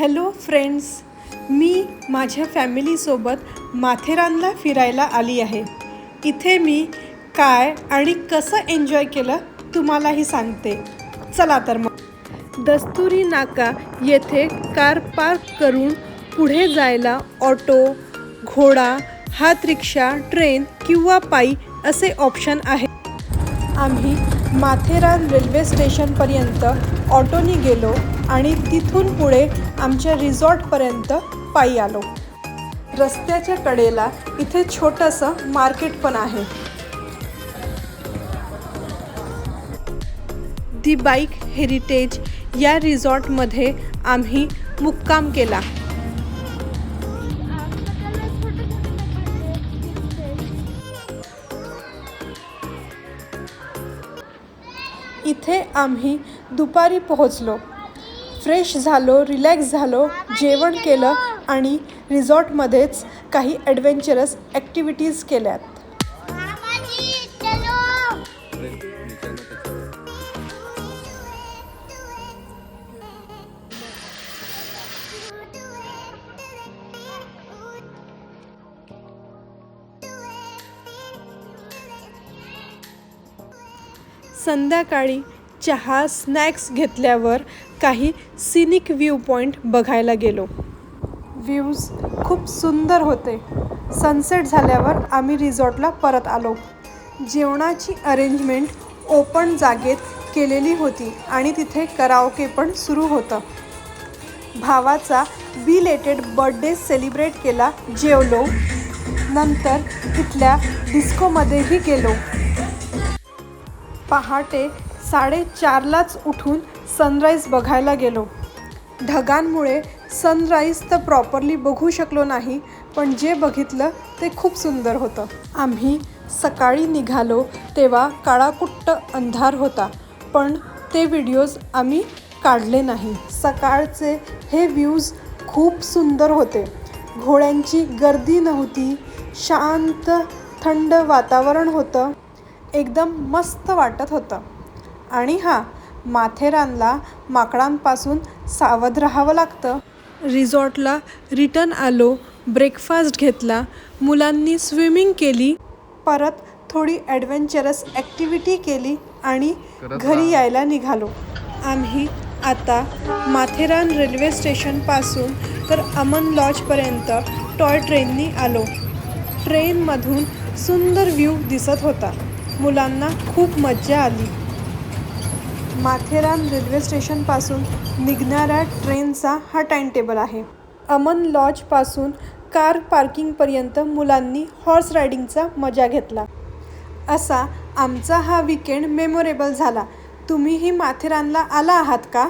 Hello friends, मी माझ्या फॅमिलीसोबत माथेरानला फिरायला आली आहे. इथे मी काय आणि कसं एन्जॉय केलं तुम्हालाही सांगते. चला तर मग. दस्तुरी नाका येथे कार पार्क करून पुढे जायला ऑटो, घोडा, हात रिक्षा, ट्रेन किंवा पायी असे ऑप्शन आहे. आम्ही माथेरान रेल्वे स्टेशनपर्यंत ऑटोनी गेलो आणि तिथून पुढे आमच्या रिसॉर्टपर्यंत पायी आलो. रस्त्याच्या कडेला इथे छोटंसं मार्केट पण आहे. दी बाईक हेरिटेज या रिसॉर्टमध्ये आम्ही मुक्काम केला. इथे आम्ही दुपारी पोहोचलो. फ्रेश झालो, रिलॅक्स झालो, जेवण केलं आणि रिसॉर्टमध्येच काही ॲडव्हेंचरस ॲक्टिव्हिटीज केल्यात. संध्याकाळी चहा स्नॅक्स घेतल्यावर काही सिनिक व्ह्यू पॉईंट बघायला गेलो. व्ह्यूज खूप सुंदर होते. सनसेट झाल्यावर आम्ही रिसॉर्टला परत आलो. जेवणाची अरेंजमेंट ओपन जागेत केलेली होती आणि तिथे कराओके पण सुरू होतं. भावाचा बिलेटेड बर्थडे सेलिब्रेट केला. जेवलो. नंतर तिथल्या डिस्कोमध्येही गेलो. पहाटे 4:30लाच उठून सनराईज बघायला गेलो. ढगांमुळे सनराईज तर प्रॉपरली बघू शकलो नाही, पण जे बघितलं ते खूप सुंदर होतं. आम्ही सकाळी निघालो तेव्हा काळाकुट्ट अंधार होता, पण ते व्हिडिओज आम्ही काढले नाही. सकाळचे हे व्ह्यूज खूप सुंदर होते. घोड्यांची गर्दी नव्हती. शांत थंड वातावरण होतं. एकदम मस्त वाटत होतं. आणि माथेरानला माकडांपासून सावध राहावं लागतं. रिसॉर्टला रिटर्न आलो. ब्रेकफास्ट घेतला. मुलांनी स्विमिंग केली. परत थोडी ॲडव्हेंचरस ॲक्टिव्हिटी केली आणि घरी यायला निघालो. आम्ही आता माथेरान रेल्वे स्टेशनपासून तर अमन लॉजपर्यंत टॉय ट्रेननी आलो. ट्रेनमधून सुंदर व्ह्यू दिसत होता. मुलांना खूप मज्जा आली. माथेरान रेल्वे स्टेशनपासून निघणाऱ्या ट्रेनचा हा टाईमटेबल आहे. अमन लॉजपासून कार पार्किंगपर्यंत मुलांनी हॉर्स रायडिंगचा मजा घेतला. असा आमचा हा वीकेंड मेमोरेबल झाला. तुम्हीही माथेरानला आला आहात का?